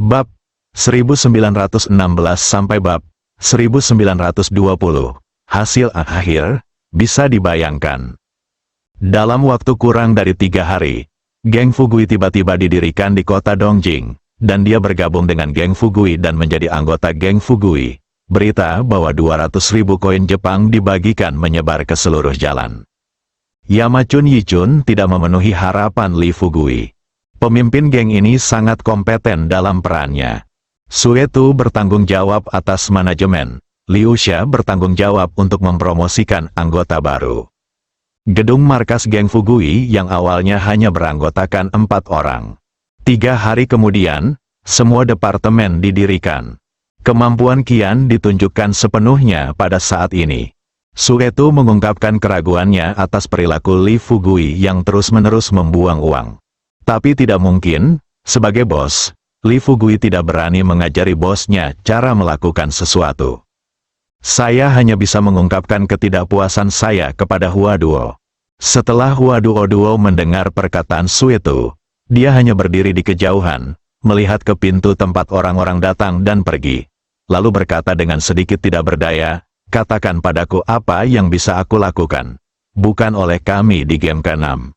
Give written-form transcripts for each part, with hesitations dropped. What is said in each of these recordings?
Bab 1916 sampai bab 1920. Hasil akhir bisa dibayangkan. Dalam waktu kurang dari 3 hari, geng Fugui tiba-tiba didirikan di kota Dongjing, dan dia bergabung dengan geng Fugui dan menjadi anggota geng Fugui. Berita bahwa 200.000 koin Jepang dibagikan menyebar ke seluruh jalan. Yamachun Yichun tidak memenuhi harapan Li Fugui. Pemimpin geng ini sangat kompeten dalam perannya. Suetu bertanggung jawab atas manajemen, Liu Xia bertanggung jawab untuk mempromosikan anggota baru. Gedung markas geng Fugui yang awalnya hanya beranggotakan 4 orang. 3 hari kemudian, semua departemen didirikan. Kemampuan Qian ditunjukkan sepenuhnya pada saat ini. Suetu mengungkapkan keraguannya atas perilaku Li Fugui yang terus-menerus membuang uang. Tapi tidak mungkin, sebagai bos, Li Fugui tidak berani mengajari bosnya cara melakukan sesuatu. Saya hanya bisa mengungkapkan ketidakpuasan saya kepada Hua Duo. Setelah Hua Duo mendengar perkataan Suetu, dia hanya berdiri di kejauhan, melihat ke pintu tempat orang-orang datang dan pergi. Lalu berkata dengan sedikit tidak berdaya, "Katakan padaku apa yang bisa aku lakukan. Bukan oleh kami di game ke-6.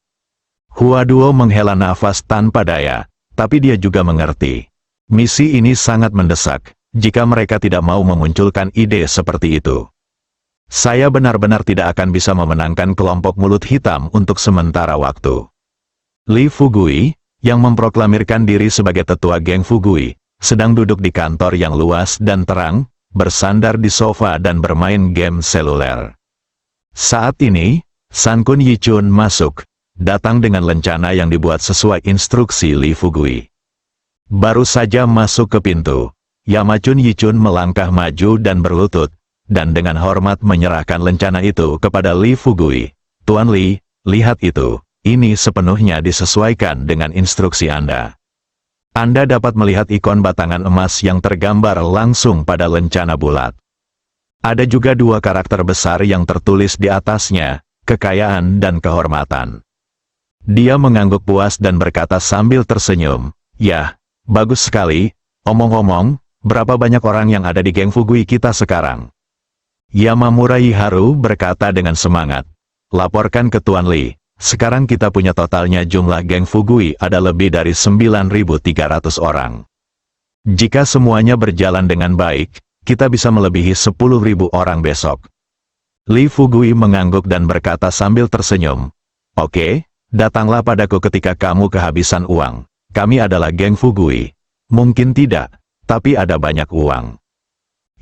Hua Duo menghela nafas tanpa daya, tapi dia juga mengerti. Misi ini sangat mendesak, jika mereka tidak mau memunculkan ide seperti itu. Saya benar-benar tidak akan bisa memenangkan kelompok mulut hitam untuk sementara waktu." Li Fugui, yang memproklamirkan diri sebagai tetua geng Fugui, sedang duduk di kantor yang luas dan terang, bersandar di sofa dan bermain game seluler. Saat ini, Sankun Yichun masuk, datang dengan lencana yang dibuat sesuai instruksi Li Fugui. Baru saja masuk ke pintu, Yamachun Yichun melangkah maju dan berlutut, dan dengan hormat menyerahkan lencana itu kepada Li Fugui. "Tuan Li, lihat itu, ini sepenuhnya disesuaikan dengan instruksi Anda. Anda dapat melihat ikon batangan emas yang tergambar langsung pada lencana bulat. Ada juga 2 karakter besar yang tertulis di atasnya, kekayaan dan kehormatan." Dia mengangguk puas dan berkata sambil tersenyum, "Yah, bagus sekali. Omong-omong, berapa banyak orang yang ada di geng Fugui kita sekarang?" Yamamura Iharu berkata dengan semangat, "Laporkan ke Tuan Li, sekarang kita punya totalnya jumlah geng Fugui ada lebih dari 9.300 orang. Jika semuanya berjalan dengan baik, kita bisa melebihi 10.000 orang besok." Li Fugui mengangguk dan berkata sambil tersenyum, "Oke. Datanglah padaku ketika kamu kehabisan uang. Kami adalah geng Fugui. Mungkin tidak, tapi ada banyak uang."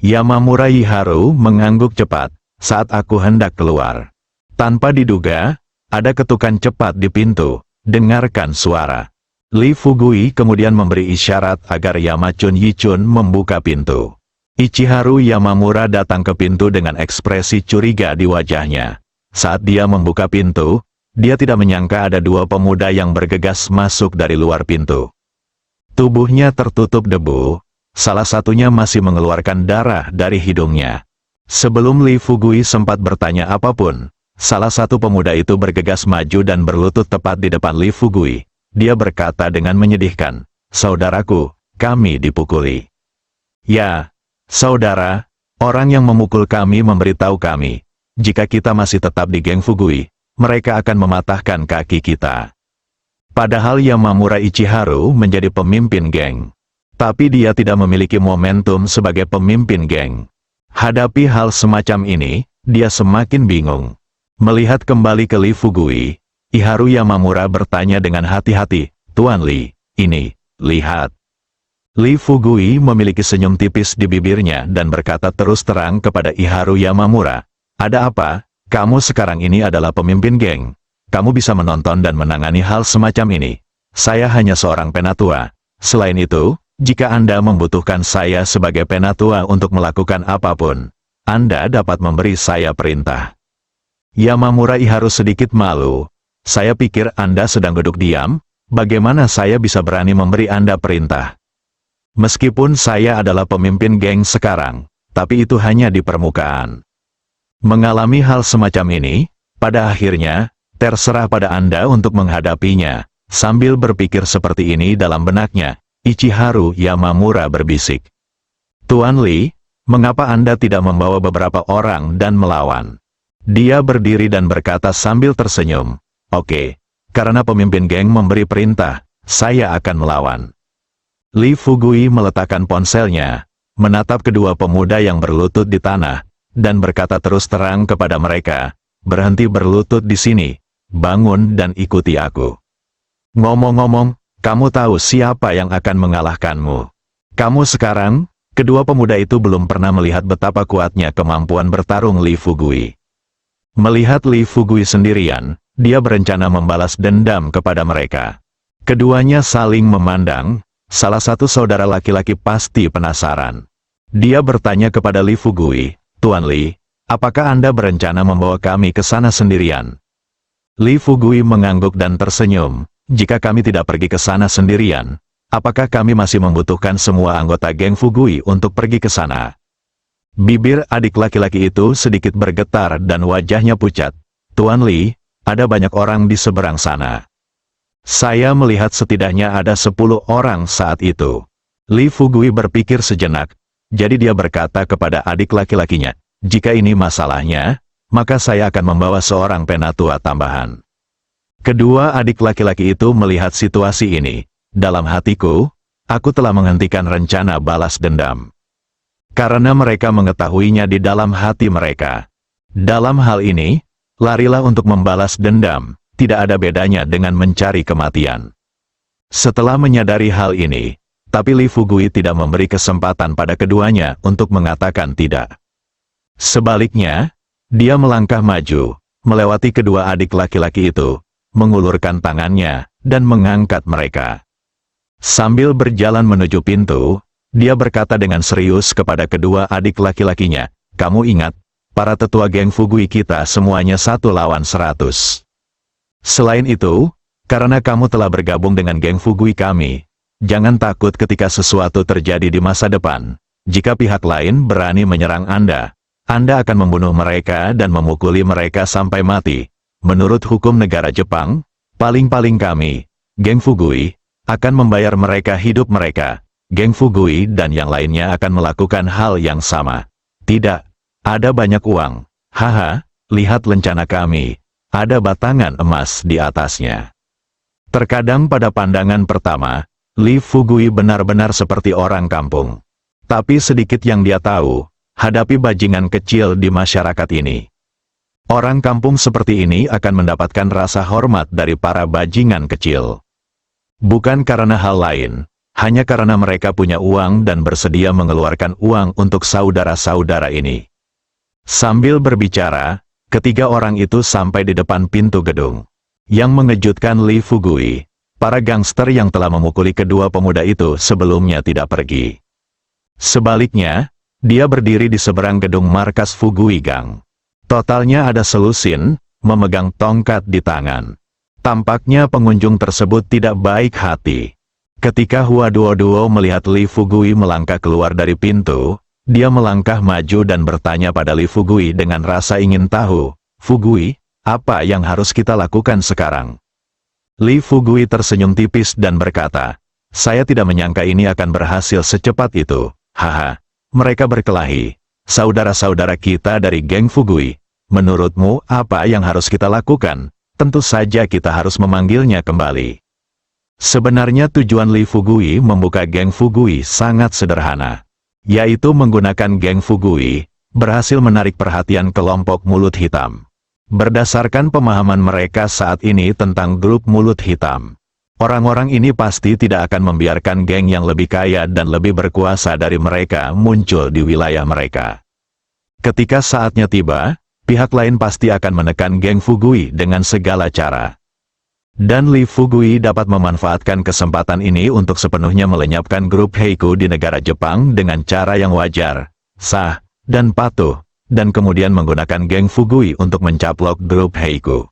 Yamamura Iharu mengangguk cepat, "Saat aku hendak keluar." Tanpa diduga, ada ketukan cepat di pintu. Dengarkan suara. Li Fugui kemudian memberi isyarat agar Yamachun Yichun membuka pintu. Ichiharu Yamamura datang ke pintu dengan ekspresi curiga di wajahnya. Saat dia membuka pintu, dia tidak menyangka ada 2 pemuda yang bergegas masuk dari luar pintu. Tubuhnya tertutup debu, salah satunya masih mengeluarkan darah dari hidungnya. Sebelum Li Fugui sempat bertanya apapun, salah satu pemuda itu bergegas maju dan berlutut tepat di depan Li Fugui. Dia berkata dengan menyedihkan, "Saudaraku, kami dipukuli." "Ya, saudara, orang yang memukul kami memberitahu kami, jika kita masih tetap di geng Fugui, mereka akan mematahkan kaki kita." Padahal Yamamura Ichiharu menjadi pemimpin geng. Tapi dia tidak memiliki momentum sebagai pemimpin geng. Hadapi hal semacam ini, dia semakin bingung. Melihat kembali ke Li Fugui, Iharu Yamamura bertanya dengan hati-hati, "Tuan Li, ini, lihat." Li Fugui memiliki senyum tipis di bibirnya dan berkata terus terang kepada Iharu Yamamura, "Ada apa? Kamu sekarang ini adalah pemimpin geng. Kamu bisa menonton dan menangani hal semacam ini. Saya hanya seorang penatua. Selain itu, jika Anda membutuhkan saya sebagai penatua untuk melakukan apapun, Anda dapat memberi saya perintah." Yamamura Iharu sedikit malu. "Saya pikir Anda sedang duduk diam. Bagaimana saya bisa berani memberi Anda perintah? Meskipun saya adalah pemimpin geng sekarang, tapi itu hanya di permukaan. Mengalami hal semacam ini, pada akhirnya, terserah pada Anda untuk menghadapinya." Sambil berpikir seperti ini dalam benaknya, Ichiharu Yamamura berbisik. Tuan Li, mengapa Anda tidak membawa beberapa orang dan melawan? Dia berdiri dan berkata sambil tersenyum. Oke, karena pemimpin geng memberi perintah, saya akan melawan. Li Fugui meletakkan ponselnya, menatap kedua pemuda yang berlutut di tanah, dan berkata terus terang kepada mereka, berhenti berlutut di sini, bangun dan ikuti aku. Ngomong-ngomong, kamu tahu siapa yang akan mengalahkanmu? Kamu sekarang? Kedua pemuda itu belum pernah melihat betapa kuatnya kemampuan bertarung Li Fugui. Melihat Li Fugui sendirian, dia berencana membalas dendam kepada mereka. Keduanya saling memandang, salah satu saudara laki-laki pasti penasaran. Dia bertanya kepada Li Fugui, Tuan Li, apakah Anda berencana membawa kami ke sana sendirian? Li Fugui mengangguk dan tersenyum, jika kami tidak pergi ke sana sendirian, apakah kami masih membutuhkan semua anggota geng Fugui untuk pergi ke sana? Bibir adik laki-laki itu sedikit bergetar dan wajahnya pucat. Tuan Li, ada banyak orang di seberang sana. Saya melihat setidaknya ada 10 orang saat itu. Li Fugui berpikir sejenak, jadi dia berkata kepada adik laki-lakinya, jika ini masalahnya, maka saya akan membawa seorang penatua tambahan. Kedua adik laki-laki itu melihat situasi ini. Dalam hatiku, aku telah menghentikan rencana balas dendam. Karena mereka mengetahuinya di dalam hati mereka. Dalam hal ini, larilah untuk membalas dendam, tidak ada bedanya dengan mencari kematian. Setelah menyadari hal ini, tapi Li Fugui tidak memberi kesempatan pada keduanya untuk mengatakan tidak. Sebaliknya, dia melangkah maju, melewati kedua adik laki-laki itu, mengulurkan tangannya, dan mengangkat mereka. Sambil berjalan menuju pintu, dia berkata dengan serius kepada kedua adik laki-lakinya, kamu ingat, para tetua geng Fugui kita semuanya 1 lawan 100. Selain itu, karena kamu telah bergabung dengan geng Fugui kami, jangan takut ketika sesuatu terjadi di masa depan. Jika pihak lain berani menyerang Anda akan membunuh mereka dan memukuli mereka sampai mati. Menurut hukum negara Jepang, paling-paling kami, geng Fugui, akan membayar mereka hidup mereka. Geng Fugui dan yang lainnya akan melakukan hal yang sama. Tidak, ada banyak uang. Haha, lihat lencana kami. Ada batangan emas di atasnya. Terkadang pada pandangan pertama, Li Fugui benar-benar seperti orang kampung. Tapi sedikit yang dia tahu, hadapi bajingan kecil di masyarakat ini. Orang kampung seperti ini akan mendapatkan rasa hormat dari para bajingan kecil. Bukan karena hal lain, hanya karena mereka punya uang dan bersedia mengeluarkan uang untuk saudara-saudara ini. Sambil berbicara, ketiga orang itu sampai di depan pintu gedung. Yang mengejutkan Li Fugui, para gangster yang telah memukuli kedua pemuda itu sebelumnya tidak pergi. Sebaliknya, dia berdiri di seberang gedung markas Fugui Gang. Totalnya ada selusin, memegang tongkat di tangan. Tampaknya pengunjung tersebut tidak baik hati. Ketika Hua Duo melihat Li Fugui melangkah keluar dari pintu, dia melangkah maju dan bertanya pada Li Fugui dengan rasa ingin tahu, Fugui, apa yang harus kita lakukan sekarang? Li Fugui tersenyum tipis dan berkata, saya tidak menyangka ini akan berhasil secepat itu. Haha, mereka berkelahi. Saudara-saudara kita dari geng Fugui, menurutmu apa yang harus kita lakukan? Tentu saja kita harus memanggilnya kembali. Sebenarnya tujuan Li Fugui membuka geng Fugui sangat sederhana, yaitu menggunakan geng Fugui, berhasil menarik perhatian kelompok mulut hitam. Berdasarkan pemahaman mereka saat ini tentang grup mulut hitam, orang-orang ini pasti tidak akan membiarkan geng yang lebih kaya dan lebih berkuasa dari mereka muncul di wilayah mereka. Ketika saatnya tiba, pihak lain pasti akan menekan geng Fugui dengan segala cara. Dan Li Fugui dapat memanfaatkan kesempatan ini untuk sepenuhnya melenyapkan grup Heiku di negara Jepang dengan cara yang wajar, sah, dan patuh, dan kemudian menggunakan geng Fugui untuk mencaplok grup Heiku.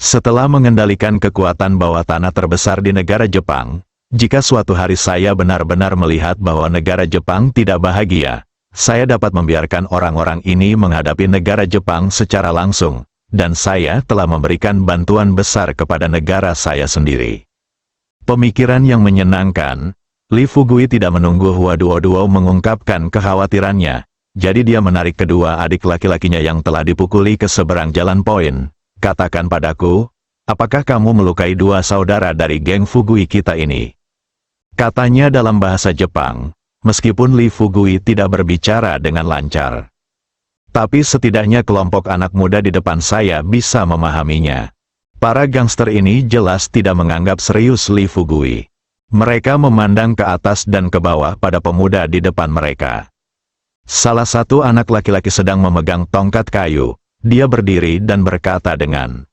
Setelah mengendalikan kekuatan bawah tanah terbesar di negara Jepang, jika suatu hari saya benar-benar melihat bahwa negara Jepang tidak bahagia, saya dapat membiarkan orang-orang ini menghadapi negara Jepang secara langsung, dan saya telah memberikan bantuan besar kepada negara saya sendiri. Pemikiran yang menyenangkan, Li Fugui tidak menunggu Hua Duo mengungkapkan kekhawatirannya, jadi dia menarik kedua adik laki-lakinya yang telah dipukuli ke seberang jalan poin. Katakan padaku, apakah kamu melukai dua saudara dari geng Fugui kita ini? Katanya dalam bahasa Jepang, meskipun Li Fugui tidak berbicara dengan lancar. Tapi setidaknya kelompok anak muda di depan saya bisa memahaminya. Para gangster ini jelas tidak menganggap serius Li Fugui. Mereka memandang ke atas dan ke bawah pada pemuda di depan mereka. Salah satu anak laki-laki sedang memegang tongkat kayu. Dia berdiri dan berkata dengan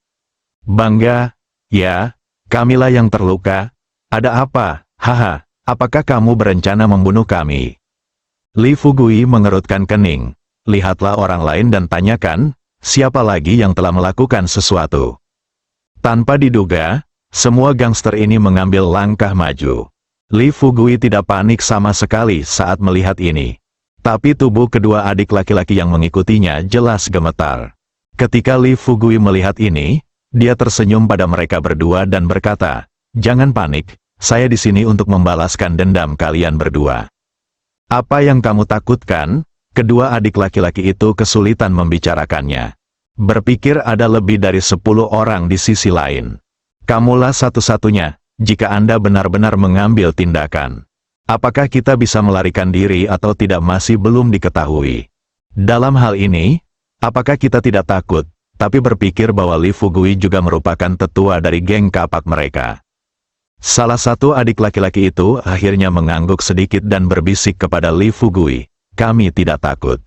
bangga, "Ya, kamilah yang terluka. Ada apa? Haha, apakah kamu berencana membunuh kami?" Li Fugui mengerutkan kening. Lihatlah orang lain dan tanyakan, siapa lagi yang telah melakukan sesuatu. Tanpa diduga, semua gangster ini mengambil langkah maju. Li Fugui tidak panik sama sekali saat melihat ini. Tapi tubuh kedua adik laki-laki yang mengikutinya jelas gemetar. Ketika Li Fugui melihat ini, dia tersenyum pada mereka berdua dan berkata, "Jangan panik, saya di sini untuk membalaskan dendam kalian berdua." "Apa yang kamu takutkan?" Kedua adik laki-laki itu kesulitan membicarakannya. Berpikir ada lebih dari 10 orang di sisi lain. Kamulah satu-satunya, jika Anda benar-benar mengambil tindakan. Apakah kita bisa melarikan diri atau tidak masih belum diketahui. Dalam hal ini, apakah kita tidak takut, tapi berpikir bahwa Li Fugui juga merupakan tetua dari geng kapak mereka. Salah satu adik laki-laki itu akhirnya mengangguk sedikit dan berbisik kepada Li Fugui, "Kami tidak takut."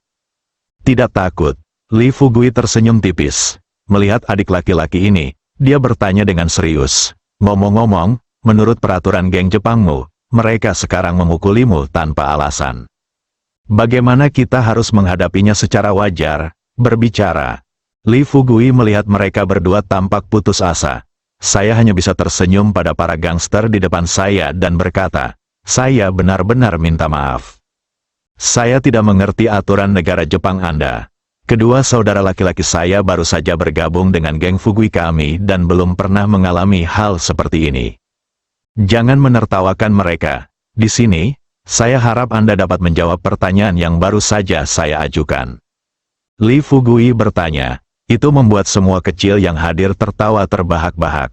"Tidak takut." Li Fugui tersenyum tipis. Melihat adik laki-laki ini, dia bertanya dengan serius, "Ngomong-ngomong, menurut peraturan geng Jepangmu, mereka sekarang memukulimu tanpa alasan. Bagaimana kita harus menghadapinya secara wajar?" Berbicara, Li Fugui melihat mereka berdua tampak putus asa. Saya hanya bisa tersenyum pada para gangster di depan saya dan berkata, "Saya benar-benar minta maaf. Saya tidak mengerti aturan negara Jepang Anda. Kedua saudara laki-laki saya baru saja bergabung dengan geng Fugui kami dan belum pernah mengalami hal seperti ini. Jangan menertawakan mereka. Di sini, saya harap Anda dapat menjawab pertanyaan yang baru saja saya ajukan." Li Fugui bertanya. Itu membuat semua kecil yang hadir tertawa terbahak-bahak.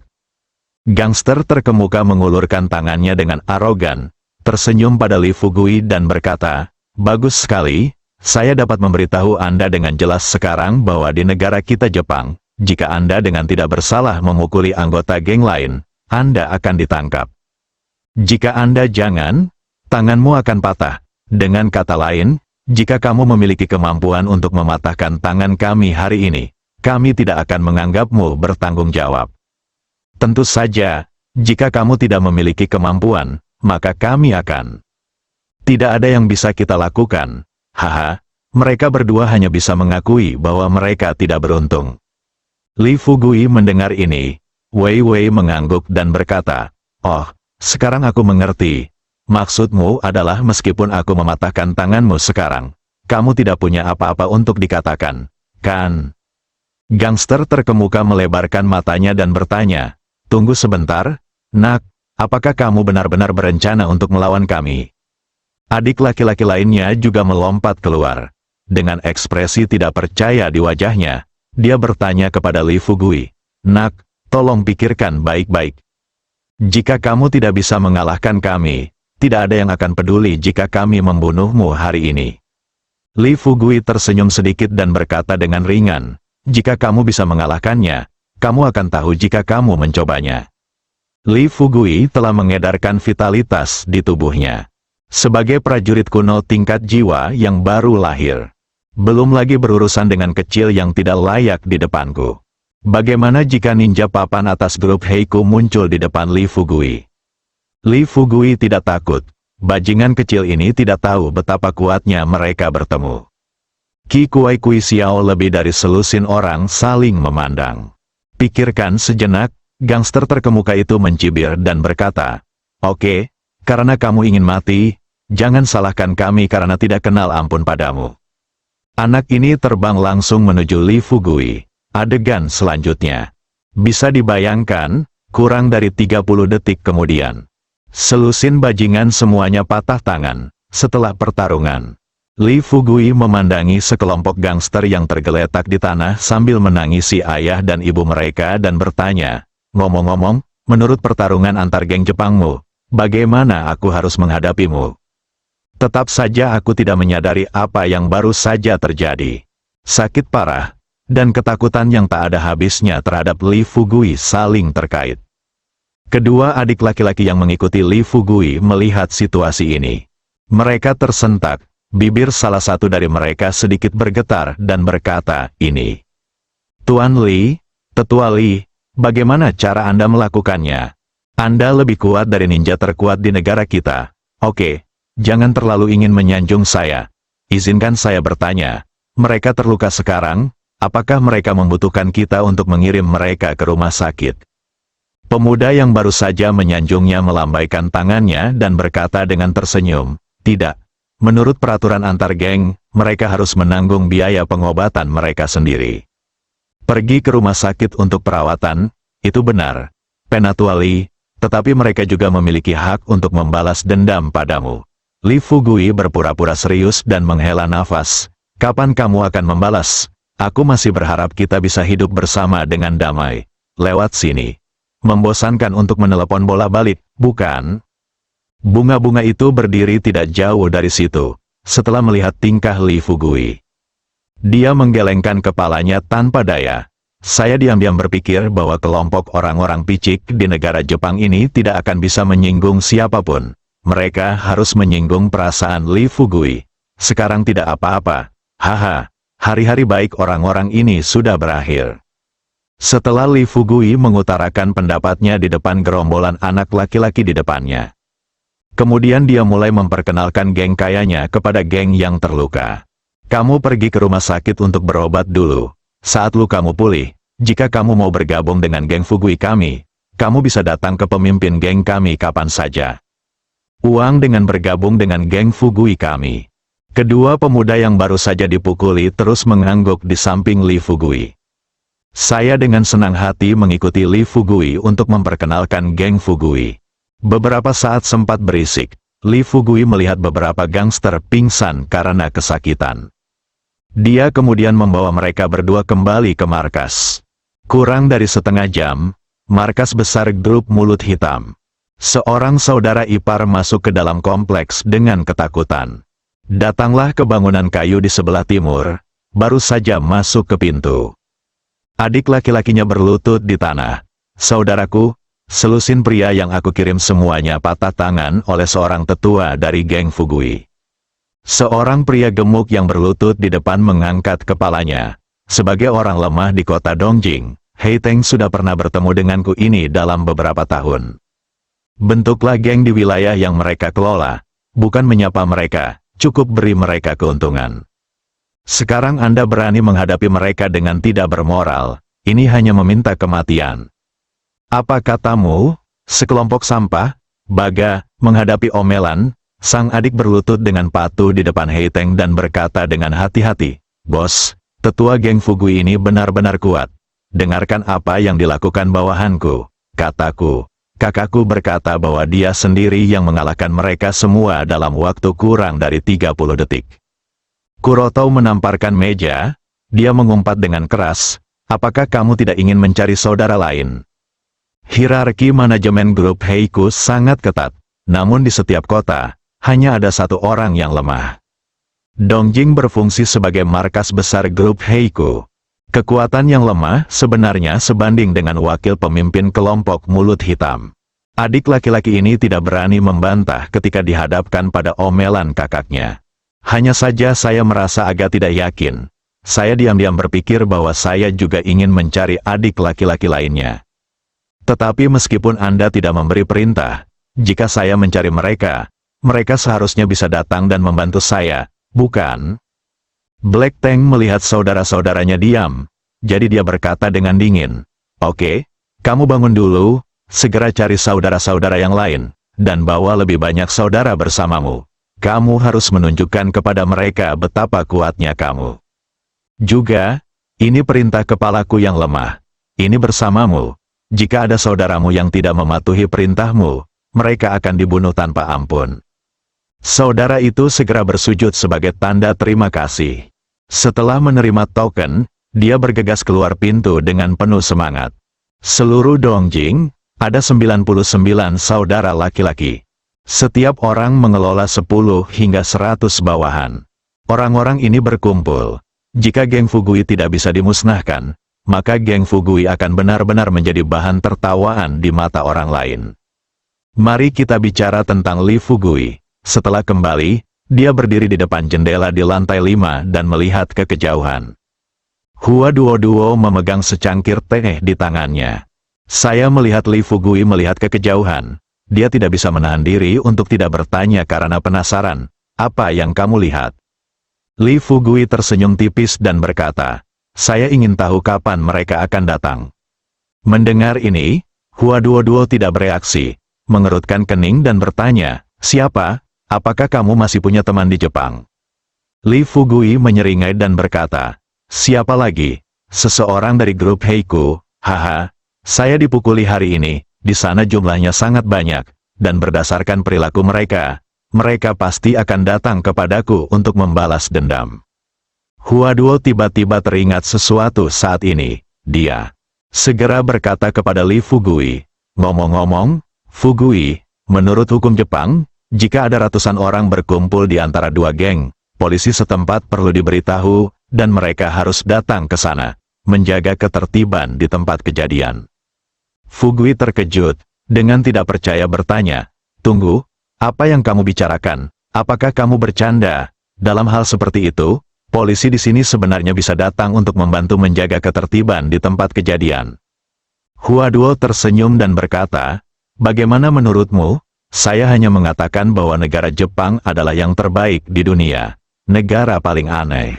Gangster terkemuka mengulurkan tangannya dengan arogan, tersenyum pada Li Fugui dan berkata, "Bagus sekali, saya dapat memberitahu Anda dengan jelas sekarang bahwa di negara kita Jepang, jika Anda dengan tidak bersalah memukuli anggota geng lain, Anda akan ditangkap. Jika Anda jangan, tanganmu akan patah. Dengan kata lain, jika kamu memiliki kemampuan untuk mematahkan tangan kami hari ini, kami tidak akan menganggapmu bertanggung jawab. Tentu saja, jika kamu tidak memiliki kemampuan, maka kami akan. Tidak ada yang bisa kita lakukan. Haha, mereka berdua hanya bisa mengakui bahwa mereka tidak beruntung." Li Fugui mendengar ini, Wei Wei mengangguk dan berkata, "Oh, sekarang aku mengerti. Maksudmu adalah meskipun aku mematahkan tanganmu sekarang, kamu tidak punya apa-apa untuk dikatakan, kan?" Gangster terkemuka melebarkan matanya dan bertanya, "Tunggu sebentar, nak, apakah kamu benar-benar berencana untuk melawan kami?" Adik laki-laki lainnya juga melompat keluar. Dengan ekspresi tidak percaya di wajahnya, dia bertanya kepada Li Fugui, "Nak, tolong pikirkan baik-baik. Jika kamu tidak bisa mengalahkan kami, tidak ada yang akan peduli jika kami membunuhmu hari ini." Li Fugui tersenyum sedikit dan berkata dengan ringan, "Jika kamu bisa mengalahkannya, kamu akan tahu jika kamu mencobanya." Li Fugui telah mengedarkan vitalitas di tubuhnya. Sebagai prajurit kuno tingkat jiwa yang baru lahir. Belum lagi berurusan dengan kecil yang tidak layak di depanku. Bagaimana jika ninja papan atas grup Heiku muncul di depan Li Fugui? Li Fugui tidak takut. Bajingan kecil ini tidak tahu betapa kuatnya mereka bertemu. Ki Kuai Kui Xiao lebih dari selusin orang saling memandang. Pikirkan sejenak, gangster terkemuka itu mencibir dan berkata, "Oke, karena kamu ingin mati, jangan salahkan kami karena tidak kenal ampun padamu." Anak ini terbang langsung menuju Li Fugui. Adegan selanjutnya. Bisa dibayangkan, kurang dari 30 detik kemudian. Selusin bajingan semuanya patah tangan. Setelah pertarungan, Li Fugui memandangi sekelompok gangster yang tergeletak di tanah sambil menangisi ayah dan ibu mereka dan bertanya, "Ngomong-ngomong, menurut pertarungan antar geng Jepangmu, bagaimana aku harus menghadapimu?" Tetap saja aku tidak menyadari apa yang baru saja terjadi. Sakit parah, dan ketakutan yang tak ada habisnya terhadap Li Fugui saling terkait. Kedua adik laki-laki yang mengikuti Li Fugui melihat situasi ini. Mereka tersentak, bibir salah satu dari mereka sedikit bergetar dan berkata, "Ini. Tuan Li, Tetua Li, bagaimana cara Anda melakukannya? Anda lebih kuat dari ninja terkuat di negara kita. Oke, jangan terlalu ingin menyanjung saya. Izinkan saya bertanya, mereka terluka sekarang, apakah mereka membutuhkan kita untuk mengirim mereka ke rumah sakit?" Pemuda yang baru saja menyanjungnya melambaikan tangannya dan berkata dengan tersenyum, "Tidak. Menurut peraturan antar geng, mereka harus menanggung biaya pengobatan mereka sendiri. Pergi ke rumah sakit untuk perawatan, itu benar, Penatua Li, tetapi mereka juga memiliki hak untuk membalas dendam padamu." Li Fugui berpura-pura serius dan menghela nafas. "Kapan kamu akan membalas? Aku masih berharap kita bisa hidup bersama dengan damai. Lewat sini. Membosankan untuk menelepon bola balik, bukan?" Bunga-bunga itu berdiri tidak jauh dari situ, setelah melihat tingkah Li Fugui. Dia menggelengkan kepalanya tanpa daya. Saya diam-diam berpikir bahwa kelompok orang-orang picik di negara Jepang ini tidak akan bisa menyinggung siapapun. Mereka harus menyinggung perasaan Li Fugui. Sekarang tidak apa-apa. Haha, hari-hari baik orang-orang ini sudah berakhir. Setelah Li Fugui mengutarakan pendapatnya di depan gerombolan anak laki-laki di depannya. Kemudian dia mulai memperkenalkan geng kayanya kepada geng yang terluka. "Kamu pergi ke rumah sakit untuk berobat dulu. Saat lukamu pulih, jika kamu mau bergabung dengan geng Fugui kami, kamu bisa datang ke pemimpin geng kami kapan saja. Uang dengan bergabung dengan geng Fugui kami." Kedua pemuda yang baru saja dipukuli terus mengangguk di samping Li Fugui. Saya dengan senang hati mengikuti Li Fugui untuk memperkenalkan geng Fugui. Beberapa saat sempat berisik, Li Fugui melihat beberapa gangster pingsan karena kesakitan. Dia kemudian membawa mereka berdua kembali ke markas. Kurang dari setengah jam, markas besar grup Mulut Hitam. Seorang saudara ipar masuk ke dalam kompleks dengan ketakutan. Datanglah ke bangunan kayu di sebelah timur, baru saja masuk ke pintu. Adik laki-lakinya berlutut di tanah. "Saudaraku, selusin pria yang aku kirim semuanya patah tangan oleh seorang tetua dari geng Fugui." Seorang pria gemuk yang berlutut di depan mengangkat kepalanya. "Sebagai orang lemah di kota Dongjing, Hei Teng sudah pernah bertemu denganku ini dalam beberapa tahun. Bentuklah geng di wilayah yang mereka kelola, bukan menyapa mereka, cukup beri mereka keuntungan. Sekarang Anda berani menghadapi mereka dengan tidak bermoral, ini hanya meminta kematian. Apa katamu, sekelompok sampah, baga, menghadapi omelan?" Sang adik berlutut dengan patuh di depan Hei Teng dan berkata dengan hati-hati, "Bos, tetua geng Fugui ini benar-benar kuat. Dengarkan apa yang dilakukan bawahanku." Kataku, kakakku berkata bahwa dia sendiri yang mengalahkan mereka semua dalam waktu kurang dari 30 detik. Kuroto menamparkan meja, dia mengumpat dengan keras, "Apakah kamu tidak ingin mencari saudara lain?" Hierarki manajemen grup Heiku sangat ketat, namun di setiap kota, hanya ada satu orang yang lemah. Dongjing berfungsi sebagai markas besar grup Heiku. Kekuatan yang lemah sebenarnya sebanding dengan wakil pemimpin kelompok Mulut Hitam. Adik laki-laki ini tidak berani membantah ketika dihadapkan pada omelan kakaknya. Hanya saja saya merasa agak tidak yakin. Saya diam-diam berpikir bahwa saya juga ingin mencari adik laki-laki lainnya. Tetapi meskipun Anda tidak memberi perintah, jika saya mencari mereka, mereka seharusnya bisa datang dan membantu saya, bukan? Black Tank melihat saudara-saudaranya diam, jadi dia berkata dengan dingin, "Oke, kamu bangun dulu, segera cari saudara-saudara yang lain, dan bawa lebih banyak saudara bersamamu. Kamu harus menunjukkan kepada mereka betapa kuatnya kamu. Juga, ini perintah kepalaku yang lemah. Ini bersamamu. Jika ada saudaramu yang tidak mematuhi perintahmu, mereka akan dibunuh tanpa ampun. Saudara itu segera bersujud sebagai tanda terima kasih. Setelah menerima token, dia bergegas keluar pintu dengan penuh semangat. Seluruh Dongjing, ada 99 saudara laki-laki. Setiap orang mengelola 10 hingga 100 bawahan. Orang-orang ini berkumpul. Jika geng Fugui tidak bisa dimusnahkan, maka geng Fugui akan benar-benar menjadi bahan tertawaan di mata orang lain. Mari kita bicara tentang Li Fugui. Setelah kembali, dia berdiri di depan jendela di lantai 5 dan melihat ke kejauhan. Hua Duo memegang secangkir teh di tangannya. Saya melihat Li Fugui melihat ke kejauhan. Dia tidak bisa menahan diri untuk tidak bertanya karena penasaran. Apa yang kamu lihat? Li Fugui tersenyum tipis dan berkata, saya ingin tahu kapan mereka akan datang. Mendengar ini, Hua Duo tidak bereaksi, mengerutkan kening dan bertanya, siapa? Apakah kamu masih punya teman di Jepang? Li Fugui menyeringai dan berkata, siapa lagi? Seseorang dari grup Heiku, haha, saya dipukuli hari ini. Di sana jumlahnya sangat banyak, dan berdasarkan perilaku mereka, mereka pasti akan datang kepadaku untuk membalas dendam. Hua Duo tiba-tiba teringat sesuatu saat ini. Dia segera berkata kepada Li Fugui, ngomong-ngomong, Fugui, menurut hukum Jepang, jika ada ratusan orang berkumpul di antara dua geng, polisi setempat perlu diberitahu, dan mereka harus datang ke sana, menjaga ketertiban di tempat kejadian. Fugui terkejut, dengan tidak percaya bertanya, tunggu, apa yang kamu bicarakan? Apakah kamu bercanda? Dalam hal seperti itu, polisi di sini sebenarnya bisa datang untuk membantu menjaga ketertiban di tempat kejadian. Hua Duo tersenyum dan berkata, bagaimana menurutmu? Saya hanya mengatakan bahwa negara Jepang adalah yang terbaik di dunia. Negara paling aneh.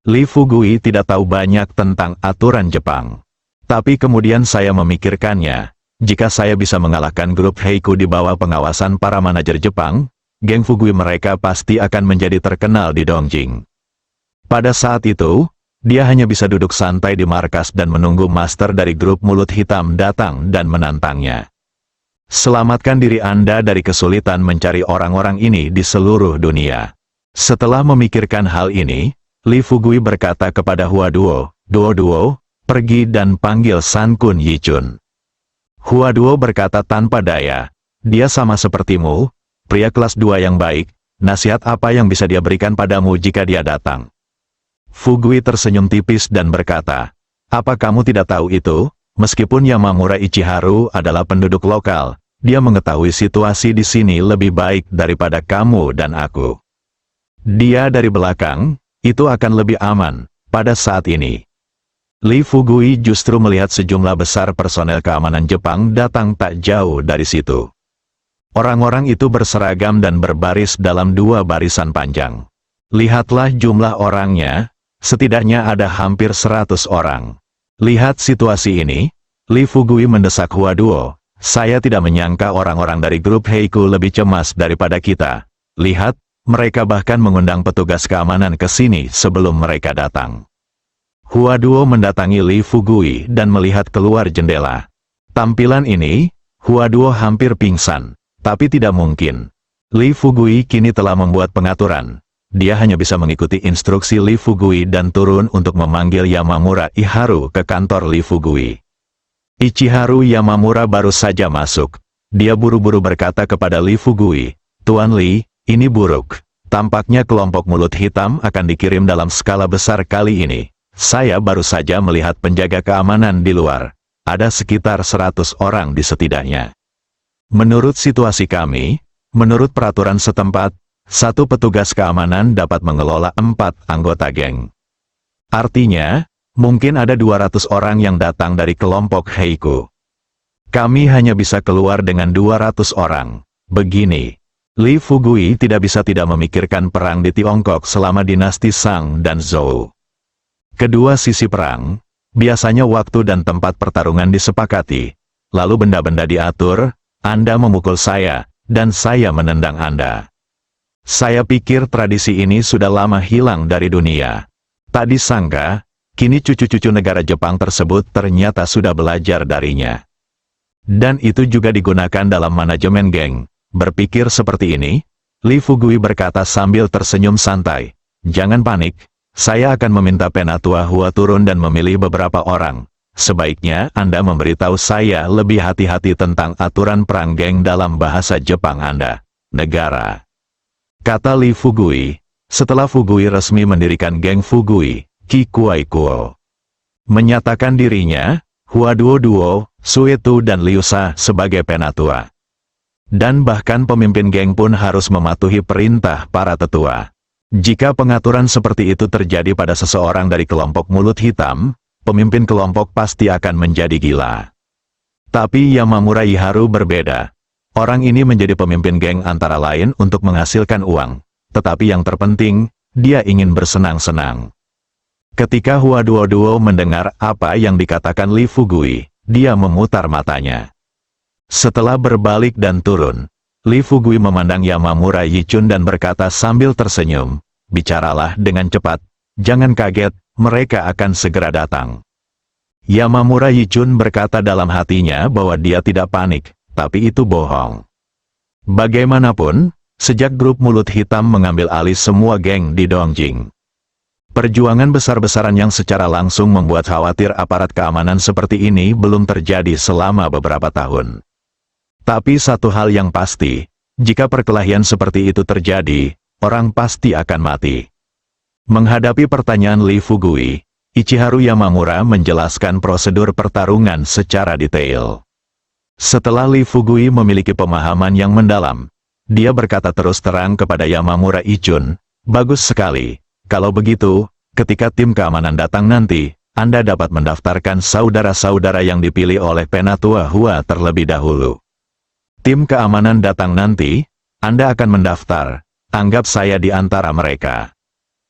Li Fugui tidak tahu banyak tentang aturan Jepang. Tapi kemudian saya memikirkannya, jika saya bisa mengalahkan grup Heiku di bawah pengawasan para manajer Jepang, geng Fugui mereka pasti akan menjadi terkenal di Dongjing. Pada saat itu, dia hanya bisa duduk santai di markas dan menunggu master dari grup mulut hitam datang dan menantangnya. Selamatkan diri Anda dari kesulitan mencari orang-orang ini di seluruh dunia. Setelah memikirkan hal ini, Li Fugui berkata kepada Hua Duo, Duo, pergi dan panggil San Kun Yichun. Hua Duo berkata tanpa daya, dia sama sepertimu, pria kelas 2 yang baik, nasihat apa yang bisa dia berikan padamu jika dia datang? Fugui tersenyum tipis dan berkata, apa kamu tidak tahu itu? Meskipun Yamamura Ichiharu adalah penduduk lokal, dia mengetahui situasi di sini lebih baik daripada kamu dan aku. Dia dari belakang, itu akan lebih aman, pada saat ini. Li Fugui justru melihat sejumlah besar personel keamanan Jepang datang tak jauh dari situ. Orang-orang itu berseragam dan berbaris dalam 2 barisan panjang. Lihatlah jumlah orangnya, setidaknya ada hampir 100 orang. Lihat situasi ini, Li Fugui mendesak Hua Duo, saya tidak menyangka orang-orang dari grup Heiku lebih cemas daripada kita. Lihat, mereka bahkan mengundang petugas keamanan ke sini sebelum mereka datang. Hua Duo mendatangi Li Fugui dan melihat keluar jendela. Tampilan ini, Hua Duo hampir pingsan, tapi tidak mungkin. Li Fugui kini telah membuat pengaturan. Dia hanya bisa mengikuti instruksi Li Fugui dan turun untuk memanggil Yamamura Ichiharu ke kantor Li Fugui. Ichiharu Yamamura baru saja masuk. Dia buru-buru berkata kepada Li Fugui, Tuan Li, ini buruk. Tampaknya kelompok mulut hitam akan dikirim dalam skala besar kali ini. Saya baru saja melihat penjaga keamanan di luar. Ada sekitar 100 orang di setidaknya. Menurut situasi kami, menurut peraturan setempat, 1 petugas keamanan dapat mengelola 4 anggota geng. Artinya, mungkin ada 200 orang yang datang dari kelompok Heiku. Kami hanya bisa keluar dengan 200 orang. Begini, Li Fugui tidak bisa tidak memikirkan perang di Tiongkok selama dinasti Shang dan Zhou. Kedua sisi perang, biasanya waktu dan tempat pertarungan disepakati, lalu benda-benda diatur, Anda memukul saya, dan saya menendang Anda. Saya pikir tradisi ini sudah lama hilang dari dunia. Tak disangka, kini cucu-cucu negara Jepang tersebut ternyata sudah belajar darinya. Dan itu juga digunakan dalam manajemen geng. Berpikir seperti ini, Li Fugui berkata sambil tersenyum santai, "Jangan panik, saya akan meminta Penatua Hua turun dan memilih beberapa orang. Sebaiknya Anda memberitahu saya lebih hati-hati tentang aturan perang geng dalam bahasa Jepang Anda, negara," kata Li Fugui, setelah Fugui resmi mendirikan geng Fugui, Kikuai-kuo. Menyatakan dirinya, Hua Duo, Suetu dan Liusa sebagai penatua. Dan bahkan pemimpin geng pun harus mematuhi perintah para tetua. Jika pengaturan seperti itu terjadi pada seseorang dari kelompok mulut hitam, pemimpin kelompok pasti akan menjadi gila. Tapi Yamamura Iharu berbeda. Orang ini menjadi pemimpin geng antara lain untuk menghasilkan uang. Tetapi yang terpenting, dia ingin bersenang-senang. Ketika Hua Duo mendengar apa yang dikatakan Li Fugui, dia memutar matanya. Setelah berbalik dan turun, Li Fugui memandang Yamamura Yichun dan berkata sambil tersenyum, "Bicaralah dengan cepat, jangan kaget, mereka akan segera datang." Yamamura Yichun berkata dalam hatinya bahwa dia tidak panik, tapi itu bohong. Bagaimanapun, sejak grup mulut hitam mengambil alih semua geng di Dongjing, perjuangan besar-besaran yang secara langsung membuat khawatir aparat keamanan seperti ini belum terjadi selama beberapa tahun. Tapi satu hal yang pasti, jika perkelahian seperti itu terjadi, orang pasti akan mati. Menghadapi pertanyaan Li Fugui, Ichiharu Yamamura menjelaskan prosedur pertarungan secara detail. Setelah Li Fugui memiliki pemahaman yang mendalam, dia berkata terus terang kepada Yamamura Yichun, "Bagus sekali. Kalau begitu, ketika tim keamanan datang nanti, Anda dapat mendaftarkan saudara-saudara yang dipilih oleh Penatua Hua terlebih dahulu. Tim keamanan datang nanti, Anda akan mendaftar, anggap saya di antara mereka."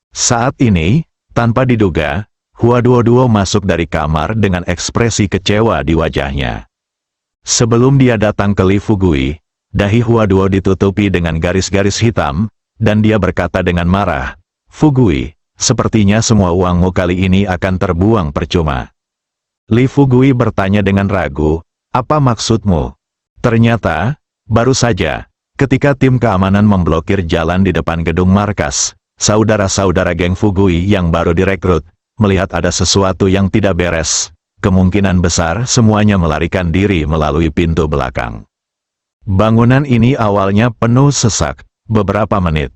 Saat ini, tanpa diduga, Hua Duo masuk dari kamar dengan ekspresi kecewa di wajahnya. Sebelum dia datang ke Li Fugui, dahi Hua Duo ditutupi dengan garis-garis hitam, dan dia berkata dengan marah, "Fugui, sepertinya semua uangmu kali ini akan terbuang percuma." Li Fugui bertanya dengan ragu, "Apa maksudmu?" Ternyata, baru saja, ketika tim keamanan memblokir jalan di depan gedung markas, saudara-saudara geng Fugui yang baru direkrut, melihat ada sesuatu yang tidak beres, kemungkinan besar semuanya melarikan diri melalui pintu belakang. Bangunan ini awalnya penuh sesak, beberapa menit.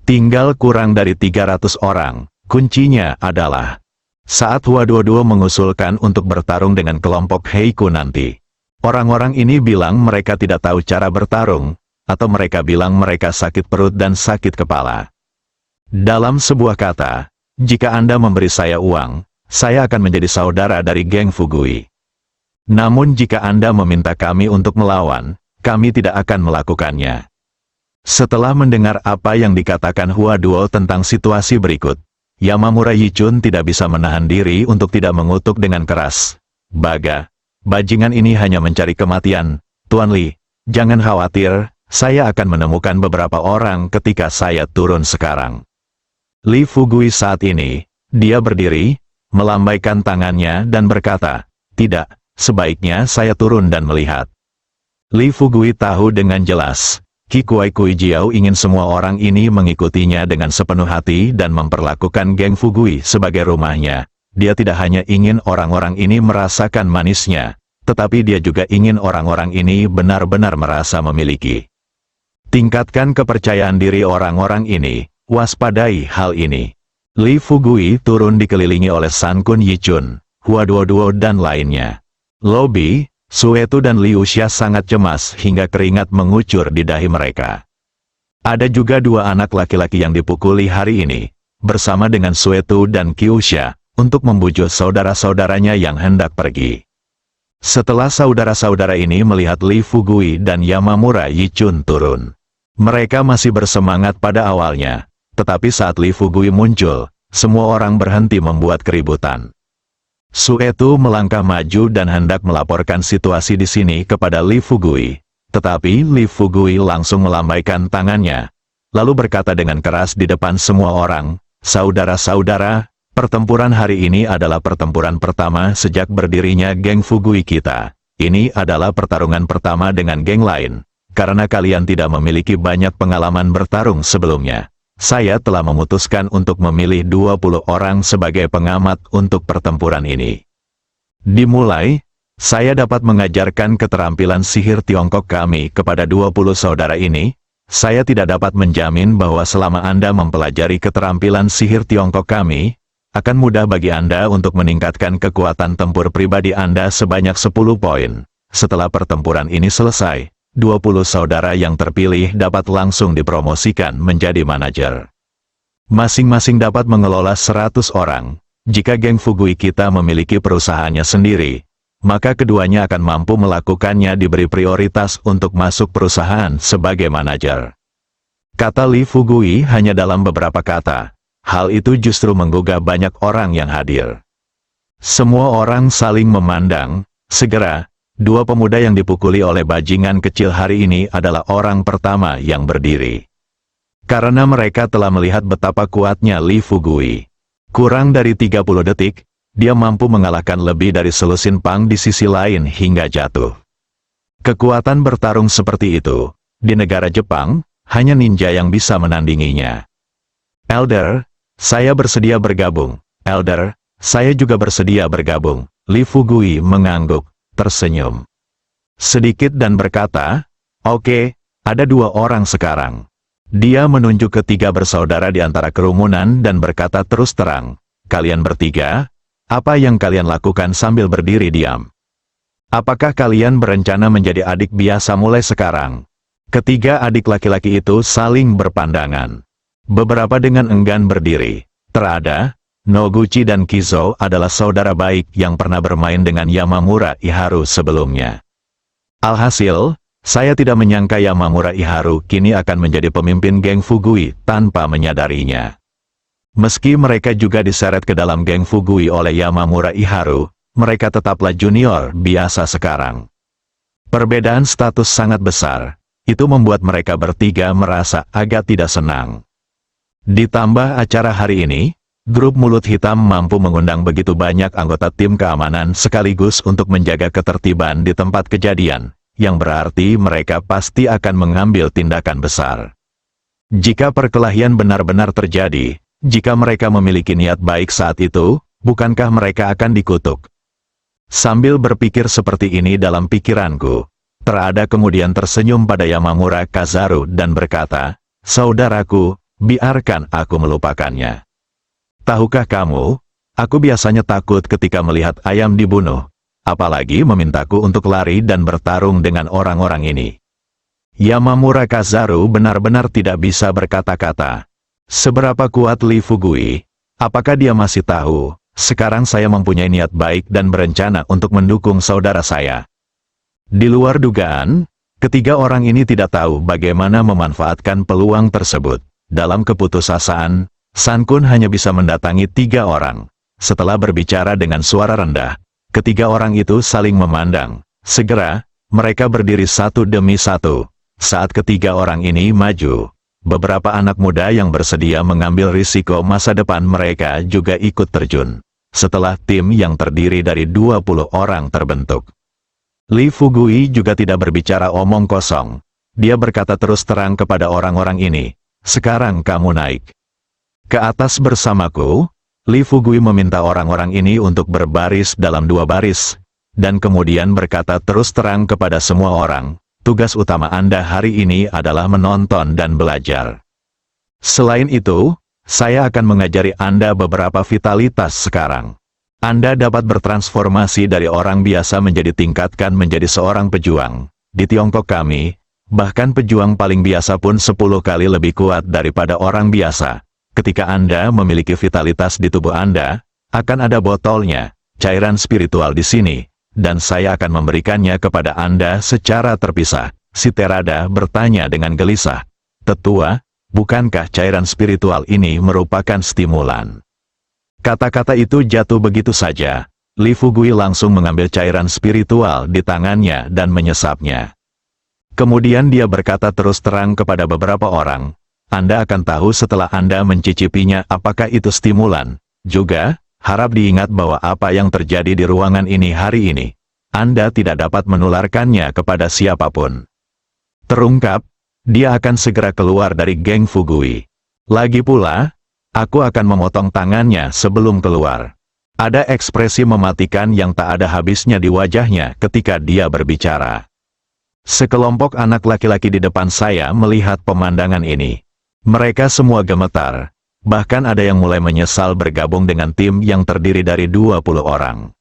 Tinggal kurang dari 300 orang, kuncinya adalah saat Hua Duo mengusulkan untuk bertarung dengan kelompok Heiku nanti. Orang-orang ini bilang mereka tidak tahu cara bertarung, atau mereka bilang mereka sakit perut dan sakit kepala. Dalam sebuah kata, jika Anda memberi saya uang, saya akan menjadi saudara dari geng Fugui. Namun jika Anda meminta kami untuk melawan, kami tidak akan melakukannya. Setelah mendengar apa yang dikatakan Hua Duo tentang situasi berikut, Yamamura Yichun tidak bisa menahan diri untuk tidak mengutuk dengan keras. Bajingan ini hanya mencari kematian. Tuan Li, jangan khawatir, saya akan menemukan beberapa orang ketika saya turun sekarang." Li Fugui saat ini, dia berdiri, melambaikan tangannya dan berkata, "Tidak, sebaiknya saya turun dan melihat." Li Fugui tahu dengan jelas, Kikuai Kuijiao ingin semua orang ini mengikutinya dengan sepenuh hati dan memperlakukan geng Fugui sebagai rumahnya. Dia tidak hanya ingin orang-orang ini merasakan manisnya, tetapi dia juga ingin orang-orang ini benar-benar merasa memiliki. Tingkatkan kepercayaan diri orang-orang ini, waspadai hal ini. Li Fugui turun dikelilingi oleh San Kun Yichun, Hua Duo dan lainnya. Lobi, Suetu dan Liu Xia sangat cemas hingga keringat mengucur di dahi mereka. Ada juga dua anak laki-laki yang dipukuli hari ini, bersama dengan Suetu dan Qiu Xia, untuk membujuk saudara-saudaranya yang hendak pergi. Setelah saudara-saudara ini melihat Li Fugui dan Yamamura Yichun turun, mereka masih bersemangat pada awalnya, tetapi saat Li Fugui muncul, semua orang berhenti membuat keributan. Suetu melangkah maju dan hendak melaporkan situasi di sini kepada Li Fugui, tetapi Li Fugui langsung melambaikan tangannya, lalu berkata dengan keras di depan semua orang, "Saudara-saudara, pertempuran hari ini adalah pertempuran pertama sejak berdirinya geng Fugui kita. Ini adalah pertarungan pertama dengan geng lain. Karena kalian tidak memiliki banyak pengalaman bertarung sebelumnya, saya telah memutuskan untuk memilih 20 orang sebagai pengamat untuk pertempuran ini. Dimulai, saya dapat mengajarkan keterampilan sihir Tiongkok kami kepada 20 saudara ini. Saya tidak dapat menjamin bahwa selama Anda mempelajari keterampilan sihir Tiongkok kami, akan mudah bagi Anda untuk meningkatkan kekuatan tempur pribadi Anda sebanyak 10 poin. Setelah pertempuran ini selesai, 20 saudara yang terpilih dapat langsung dipromosikan menjadi manajer. Masing-masing dapat mengelola 100 orang. Jika geng Fugui kita memiliki perusahaannya sendiri, maka keduanya akan mampu melakukannya diberi prioritas untuk masuk perusahaan sebagai manajer. Kata Li Fugui hanya dalam beberapa kata. Hal itu justru menggugah banyak orang yang hadir. Semua orang saling memandang. Segera, dua pemuda yang dipukuli oleh bajingan kecil hari ini adalah orang pertama yang berdiri. Karena mereka telah melihat betapa kuatnya Li Fugui. Kurang dari 30 detik, dia mampu mengalahkan lebih dari selusin Pang di sisi lain hingga jatuh. Kekuatan bertarung seperti itu, di negara Jepang, hanya ninja yang bisa menandinginya. Elder, saya bersedia bergabung. Elder, saya juga bersedia bergabung. Li Fugui mengangguk, tersenyum sedikit dan berkata, "Oke, ada 2 orang sekarang." Dia menunjuk ketiga bersaudara di antara kerumunan dan berkata terus terang, "Kalian bertiga, apa yang kalian lakukan sambil berdiri diam? Apakah kalian berencana menjadi adik biasa mulai sekarang?" Ketiga adik laki-laki itu saling berpandangan. Beberapa dengan enggan berdiri. Terada, Noguchi dan Kizo adalah saudara baik yang pernah bermain dengan Yamamura Iharu sebelumnya. Alhasil, saya tidak menyangka Yamamura Iharu kini akan menjadi pemimpin geng Fugui tanpa menyadarinya. Meski mereka juga diseret ke dalam geng Fugui oleh Yamamura Iharu, mereka tetaplah junior biasa sekarang. Perbedaan status sangat besar. Itu membuat mereka bertiga merasa agak tidak senang. Ditambah acara hari ini, grup Mulut Hitam mampu mengundang begitu banyak anggota tim keamanan sekaligus untuk menjaga ketertiban di tempat kejadian, yang berarti mereka pasti akan mengambil tindakan besar. Jika perkelahian benar-benar terjadi, jika mereka memiliki niat baik saat itu, bukankah mereka akan dikutuk? Sambil berpikir seperti ini dalam pikiranku, Terada kemudian tersenyum pada Yamamura Kazaru dan berkata, "Saudaraku, biarkan aku melupakannya. Tahukah kamu, aku biasanya takut ketika melihat ayam dibunuh, apalagi memintaku untuk lari dan bertarung dengan orang-orang ini." Yamamura Kazaru benar-benar tidak bisa berkata-kata. Seberapa kuat Li Fugui? Apakah dia masih tahu, sekarang saya mempunyai niat baik dan berencana untuk mendukung saudara saya? Di luar dugaan, ketiga orang ini tidak tahu bagaimana memanfaatkan peluang tersebut. Dalam keputusasaan, San Kun hanya bisa mendatangi 3 orang. Setelah berbicara dengan suara rendah, ketiga orang itu saling memandang. Segera, mereka berdiri satu demi satu. Saat ketiga orang ini maju, beberapa anak muda yang bersedia mengambil risiko masa depan mereka juga ikut terjun. Setelah tim yang terdiri dari 20 orang terbentuk, Li Fugui juga tidak berbicara omong kosong. Dia berkata terus terang kepada orang-orang ini, "Sekarang kamu naik ke atas bersamaku." Li Fugui meminta orang-orang ini untuk berbaris dalam 2 baris, dan kemudian berkata terus terang kepada semua orang, "Tugas utama Anda hari ini adalah menonton dan belajar. Selain itu, saya akan mengajari Anda beberapa vitalitas sekarang. Anda dapat bertransformasi dari orang biasa tingkatkan menjadi seorang pejuang. Di Tiongkok kami, bahkan pejuang paling biasa pun 10 kali lebih kuat daripada orang biasa. Ketika Anda memiliki vitalitas di tubuh Anda, akan ada botolnya, cairan spiritual di sini, dan saya akan memberikannya kepada Anda secara terpisah." Si Terada bertanya dengan gelisah, "Tetua, bukankah cairan spiritual ini merupakan stimulan?" Kata-kata itu jatuh begitu saja. Li Fugui langsung mengambil cairan spiritual di tangannya dan menyesapnya. Kemudian dia berkata terus terang kepada beberapa orang, "Anda akan tahu setelah Anda mencicipinya apakah itu stimulan. Juga, harap diingat bahwa apa yang terjadi di ruangan ini hari ini Anda tidak dapat menularkannya kepada siapapun. Terungkap, dia akan segera keluar dari geng Fugui. Lagi pula, aku akan memotong tangannya sebelum keluar. Ada ekspresi mematikan yang tak ada habisnya di wajahnya ketika dia berbicara. Sekelompok anak laki-laki di depan saya melihat pemandangan ini. Mereka semua gemetar, bahkan ada yang mulai menyesal bergabung dengan tim yang terdiri dari 20 orang.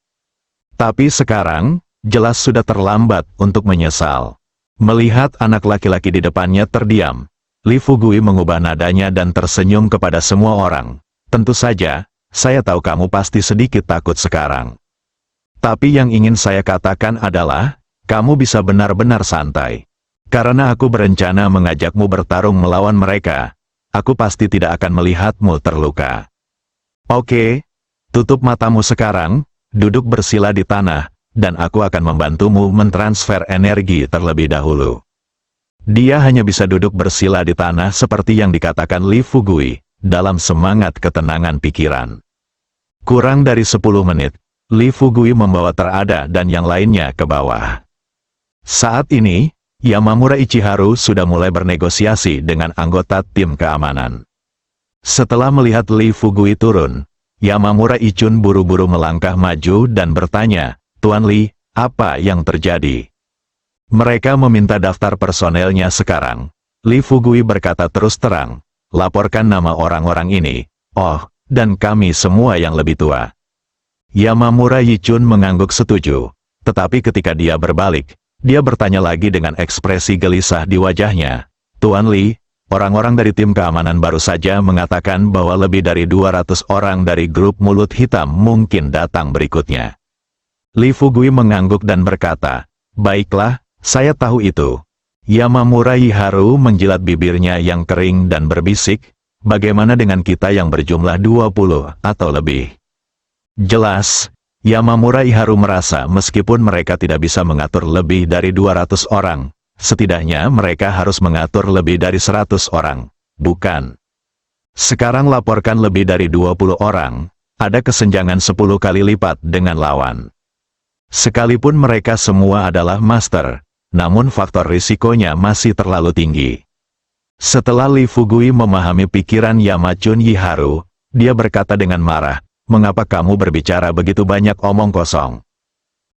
Tapi sekarang, jelas sudah terlambat untuk menyesal. Melihat anak laki-laki di depannya terdiam, Li Fugui mengubah nadanya dan tersenyum kepada semua orang. Tentu saja, saya tahu kamu pasti sedikit takut sekarang. Tapi yang ingin saya katakan adalah, kamu bisa benar-benar santai. Karena aku berencana mengajakmu bertarung melawan mereka, aku pasti tidak akan melihatmu terluka. Oke, tutup matamu sekarang, duduk bersila di tanah, dan aku akan membantumu mentransfer energi terlebih dahulu. Dia hanya bisa duduk bersila di tanah seperti yang dikatakan Li Fugui, dalam semangat ketenangan pikiran. Kurang dari 10 menit, Li Fugui membawa Terada dan yang lainnya ke bawah. Saat ini, Yamamura Ichiharu sudah mulai bernegosiasi dengan anggota tim keamanan. Setelah melihat Li Fugui turun, Yamamura Ichun buru-buru melangkah maju dan bertanya, "Tuan Li, apa yang terjadi?" "Mereka meminta daftar personelnya sekarang." Li Fugui berkata terus terang, "Laporkan nama orang-orang ini, dan kami semua yang lebih tua." Yamamura Ichun mengangguk setuju, tetapi ketika dia berbalik, dia bertanya lagi dengan ekspresi gelisah di wajahnya, "Tuan Li, orang-orang dari tim keamanan baru saja mengatakan bahwa lebih dari 200 orang dari grup mulut hitam mungkin datang berikutnya." Li Fugui mengangguk dan berkata, "Baiklah, saya tahu itu." Yamamura Ichiharu menjilat bibirnya yang kering dan berbisik, "Bagaimana dengan kita yang berjumlah 20 atau lebih?" Jelas, Yamamura Ichiharu merasa meskipun mereka tidak bisa mengatur lebih dari 200 orang, setidaknya mereka harus mengatur lebih dari 100 orang, bukan? Sekarang laporkan lebih dari 20 orang, ada kesenjangan 10 kali lipat dengan lawan. Sekalipun mereka semua adalah master, namun faktor risikonya masih terlalu tinggi. Setelah Li Fugui memahami pikiran Yamachun Ichiharu, dia berkata dengan marah, "Mengapa kamu berbicara begitu banyak omong kosong?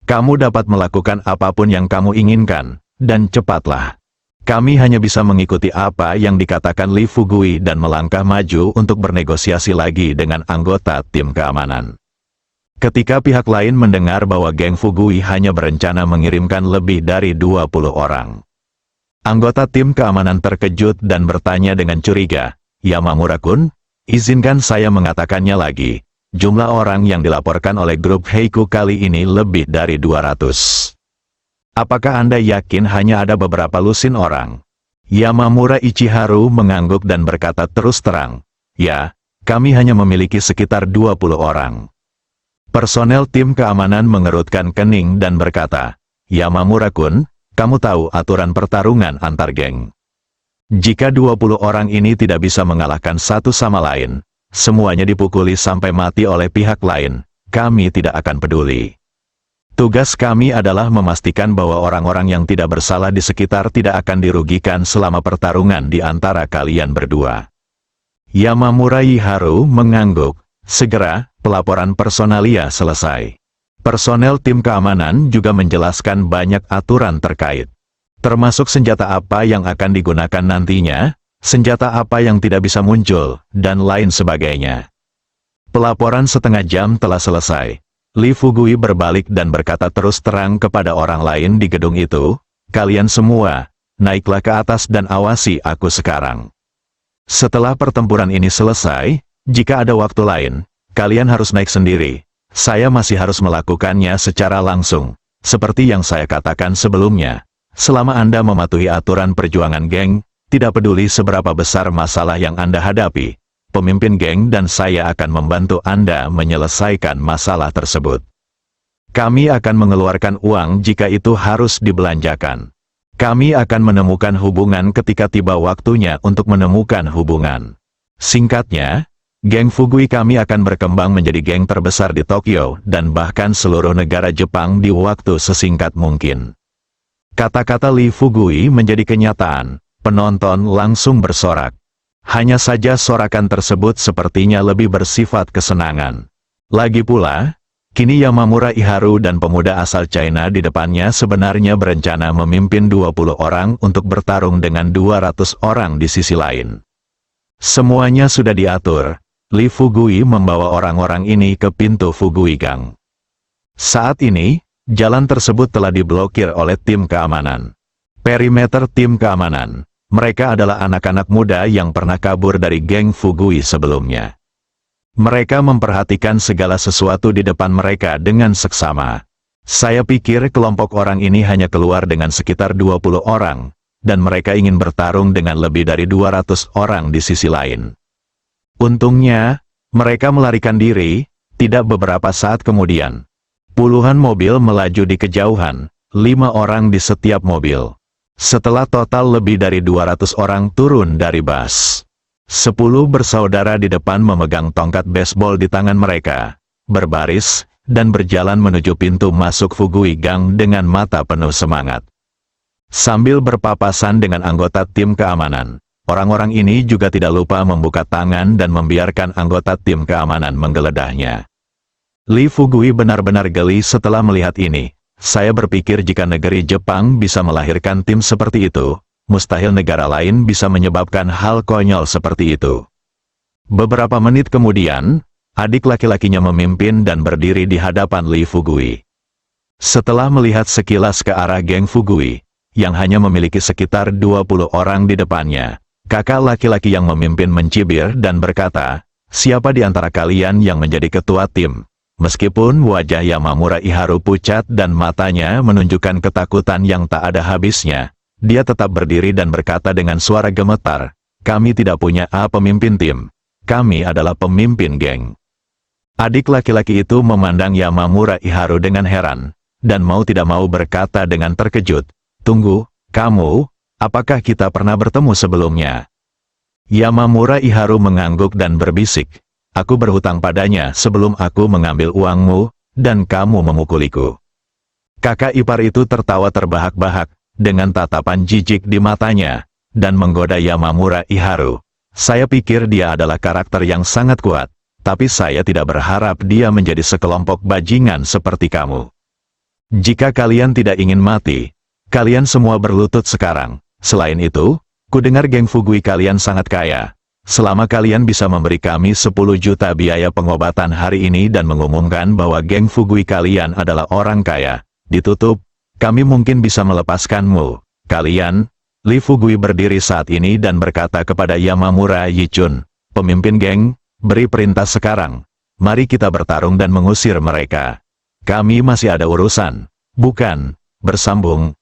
Kamu dapat melakukan apapun yang kamu inginkan, dan cepatlah." Kami hanya bisa mengikuti apa yang dikatakan Li Fugui dan melangkah maju untuk bernegosiasi lagi dengan anggota tim keamanan. Ketika pihak lain mendengar bahwa geng Fugui hanya berencana mengirimkan lebih dari 20 orang. Anggota tim keamanan terkejut dan bertanya dengan curiga, "Yamamura-kun, izinkan saya mengatakannya lagi, jumlah orang yang dilaporkan oleh grup Heiku kali ini lebih dari 200. Apakah Anda yakin hanya ada beberapa lusin orang?" Yamamura Ichiharu mengangguk dan berkata terus terang, "Ya, kami hanya memiliki sekitar 20 orang. Personel tim keamanan mengerutkan kening dan berkata, "Yamamura-kun, kamu tahu aturan pertarungan antar geng. Jika 20 orang ini tidak bisa mengalahkan satu sama lain, semuanya dipukuli sampai mati oleh pihak lain, kami tidak akan peduli. Tugas kami adalah memastikan bahwa orang-orang yang tidak bersalah di sekitar tidak akan dirugikan selama pertarungan di antara kalian berdua." Yamamura Ichiharu mengangguk. Segera, pelaporan personalia selesai. Personel tim keamanan juga menjelaskan banyak aturan terkait. Termasuk senjata apa yang akan digunakan nantinya, senjata apa yang tidak bisa muncul, dan lain sebagainya. Pelaporan setengah jam telah selesai. Li Fugui berbalik dan berkata terus terang kepada orang lain di gedung itu, "Kalian semua, naiklah ke atas dan awasi aku sekarang. Setelah pertempuran ini selesai, jika ada waktu lain, kalian harus naik sendiri. Saya masih harus melakukannya secara langsung. Seperti yang saya katakan sebelumnya, selama Anda mematuhi aturan perjuangan geng, tidak peduli seberapa besar masalah yang Anda hadapi, pemimpin geng dan saya akan membantu Anda menyelesaikan masalah tersebut. Kami akan mengeluarkan uang jika itu harus dibelanjakan. Kami akan menemukan hubungan ketika tiba waktunya untuk menemukan hubungan. Singkatnya, Geng Fugui kami akan berkembang menjadi geng terbesar di Tokyo dan bahkan seluruh negara Jepang di waktu sesingkat mungkin. Kata-kata Lee Fugui menjadi kenyataan, penonton langsung bersorak. Hanya saja sorakan tersebut sepertinya lebih bersifat kesenangan. Lagi pula, kini Yamamura Iharu dan pemuda asal China di depannya sebenarnya berencana memimpin 20 orang untuk bertarung dengan 200 orang di sisi lain. Semuanya sudah diatur. Lee Fugui membawa orang-orang ini ke pintu Fugui Gang. Saat ini, jalan tersebut telah diblokir oleh tim keamanan. Perimeter tim keamanan. Mereka adalah anak-anak muda yang pernah kabur dari geng Fugui sebelumnya. Mereka memperhatikan segala sesuatu di depan mereka dengan seksama. Saya pikir kelompok orang ini hanya keluar dengan sekitar 20 orang, dan mereka ingin bertarung dengan lebih dari 200 orang di sisi lain. Untungnya, mereka melarikan diri, tidak beberapa saat kemudian. Puluhan mobil melaju di kejauhan, 5 orang di setiap mobil. Setelah total lebih dari 200 orang turun dari bus. 10 bersaudara di depan memegang tongkat baseball di tangan mereka, berbaris, dan berjalan menuju pintu masuk Fugui Gang dengan mata penuh semangat. Sambil berpapasan dengan anggota tim keamanan, orang-orang ini juga tidak lupa membuka tangan dan membiarkan anggota tim keamanan menggeledahnya. Lee Fugui benar-benar geli setelah melihat ini. Saya berpikir jika negeri Jepang bisa melahirkan tim seperti itu, mustahil negara lain bisa menyebabkan hal konyol seperti itu. Beberapa menit kemudian, adik laki-lakinya memimpin dan berdiri di hadapan Lee Fugui. Setelah melihat sekilas ke arah geng Fugui, yang hanya memiliki sekitar 20 orang di depannya, kakak laki-laki yang memimpin mencibir dan berkata, "Siapa di antara kalian yang menjadi ketua tim?" Meskipun wajah Yamamura Iharu pucat dan matanya menunjukkan ketakutan yang tak ada habisnya, dia tetap berdiri dan berkata dengan suara gemetar, "Kami tidak punya pemimpin tim. Kami adalah pemimpin geng." Adik laki-laki itu memandang Yamamura Iharu dengan heran, dan mau tidak mau berkata dengan terkejut, "Tunggu, kamu, apakah kita pernah bertemu sebelumnya?" Yamamura Iharu mengangguk dan berbisik, "Aku berhutang padanya sebelum aku mengambil uangmu, dan kamu memukuliku." Kakak ipar itu tertawa terbahak-bahak, dengan tatapan jijik di matanya, dan menggoda Yamamura Iharu. "Saya pikir dia adalah karakter yang sangat kuat, tapi saya tidak berharap dia menjadi sekelompok bajingan seperti kamu. Jika kalian tidak ingin mati, kalian semua berlutut sekarang. Selain itu, ku dengar geng Fugui kalian sangat kaya. Selama kalian bisa memberi kami 10 juta biaya pengobatan hari ini dan mengumumkan bahwa geng Fugui kalian adalah orang kaya, ditutup, kami mungkin bisa melepaskanmu. Kalian." Lee Fugui berdiri saat ini dan berkata kepada Yamamura Yichun, pemimpin geng, "Beri perintah sekarang. Mari kita bertarung dan mengusir mereka. Kami masih ada urusan." "Bukan," bersambung